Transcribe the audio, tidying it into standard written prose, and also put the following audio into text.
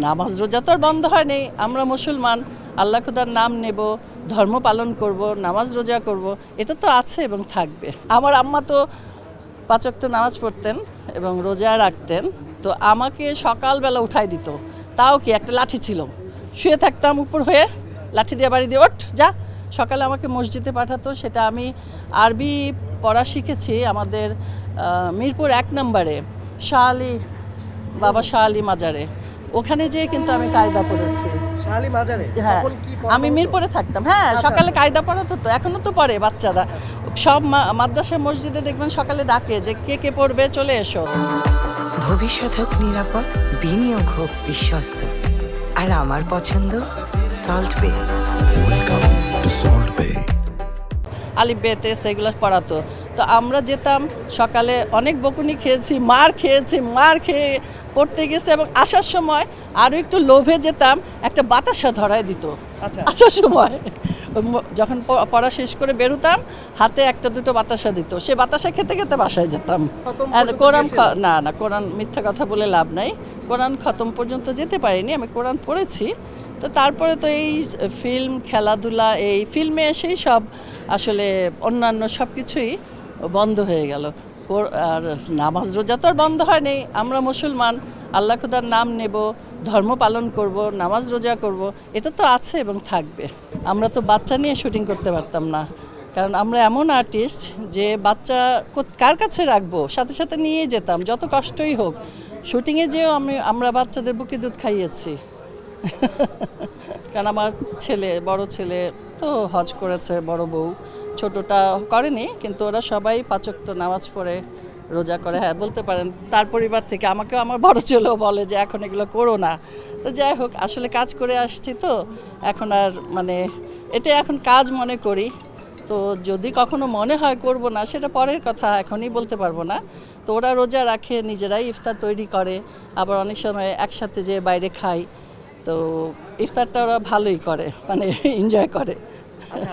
নামাজ রোজা তো আর বন্ধ হয়নি। আমরা মুসলমান, আল্লাহ খোদার নাম নেব, ধর্ম পালন করব, নামাজ রোজা করব, এটা তো আছে এবং থাকবে। আমার আম্মা তো 5 ওয়াক্ত নামাজ পড়তেন এবং রোজা রাখতেন। তো আমাকে সকালবেলা উঠাই দিত, তাও কি একটা লাঠি ছিল, শুয়ে থাকতাম উপর হয়ে, লাঠি দিয়ে বাড়ি দিয়ে ওঠ যা। সকালে আমাকে মসজিদে পাঠাতো। সেটা আমি আরবি পড়া শিখেছি আমাদের মিরপুর 1 নম্বরে বাবা শাহ আলী মাজারে। ওখানে যেয়ে কিন্তু আমি কায়দা পড়েছি। শালি মাজারে হ্যাঁ, তখন কি পড়ানো আমি হতো? মিরপুরে থাকতাম। হ্যাঁ, আচ্ছা, সকালে আচ্ছা। কায়দা পড়াতো তো, এখনো তো পড়ে বাচ্চারা। সব মাদ্রাসা মসজিদে দেখবেন সকালে ডাকে যে কে কে পড়বে চলে এসো। ভবিষ্যৎ হোক নিরাপদ, বিনিয়োগ হোক বিশ্বস্ত, আর আমার পছন্দ সল্ট বে। ওয়েলকাম টু সল্ট বে। আলিফ বেতে সেগুলো পড়াতো। তো আমরা যেতাম সকালে, অনেক বকুনি খেয়েছি, মার খেয়ে পড়তে গেছে এবং আসার সময় আরও একটু লোভে যেতাম, একটা বাতাসা ধরায় দিত। আচ্ছা। আসার সময় যখন পড়া শেষ করে বেরোতাম, হাতে একটা দুটো বাতাসা দিত, সে বাতাসা খেতে খেতে বাসায় যেতাম। খতম আর পর্যন্ত কোরআন গিয়েছিলেন? না কোরআন মিথ্যা কথা বলে লাভ নাই। কোরআন খতম পর্যন্ত যেতে পারিনি, আমি কোরআন পড়েছি। তো তারপরে তো এই ফিল্ম, খেলাধুলা, এই ফিল্মে এসেই সব আসলে অন্যান্য সব কিছুই বন্ধ হয়ে গেল। আর নামাজ রোজা তো আর বন্ধ হয়নি। আমরা মুসলমান, আল্লাহ খোদার নাম নেব, ধর্ম পালন করব, নামাজ রোজা করব, এটা তো আছে এবং থাকবে। আমরা তো বাচ্চা নিয়ে শুটিং করতে পারতাম না, কারণ আমরা এমন আর্টিস্ট যে বাচ্চা কার কাছে রাখবো, সাথে সাথে নিয়ে যেতাম যত কষ্টই হোক। শুটিংয়ে যেও আমরা বাচ্চাদের বুকে দুধ খাইয়েছি। কারণ আমার বড় ছেলে তো হজ করেছে, বড় বউ, ছোটটা করেনি, কিন্তু ওরা সবাই 5 ওয়াক্ত নামাজ পড়ে, রোজা করে। হ্যাঁ, বলতে পারেন তার পরিবার থেকে আমাকেও আমার বড় ছেলেও বলে যে এখন এগুলো করো না। তো যাই হোক, আসলে কাজ করে আসছি তো এখন আর এটা এখন কাজ মনে করি। তো যদি কখনো মনে হয় করব না, সেটা পরের কথা, এখনই বলতে পারবো না। তো ওরা রোজা রাখে, নিজেরাই ইফতার তৈরি করে, আবার অনেক সময় একসাথে যে বাইরে খাই। তো ইফতারটা ওরা ভালোই করে, এনজয় করে। আচ্ছা,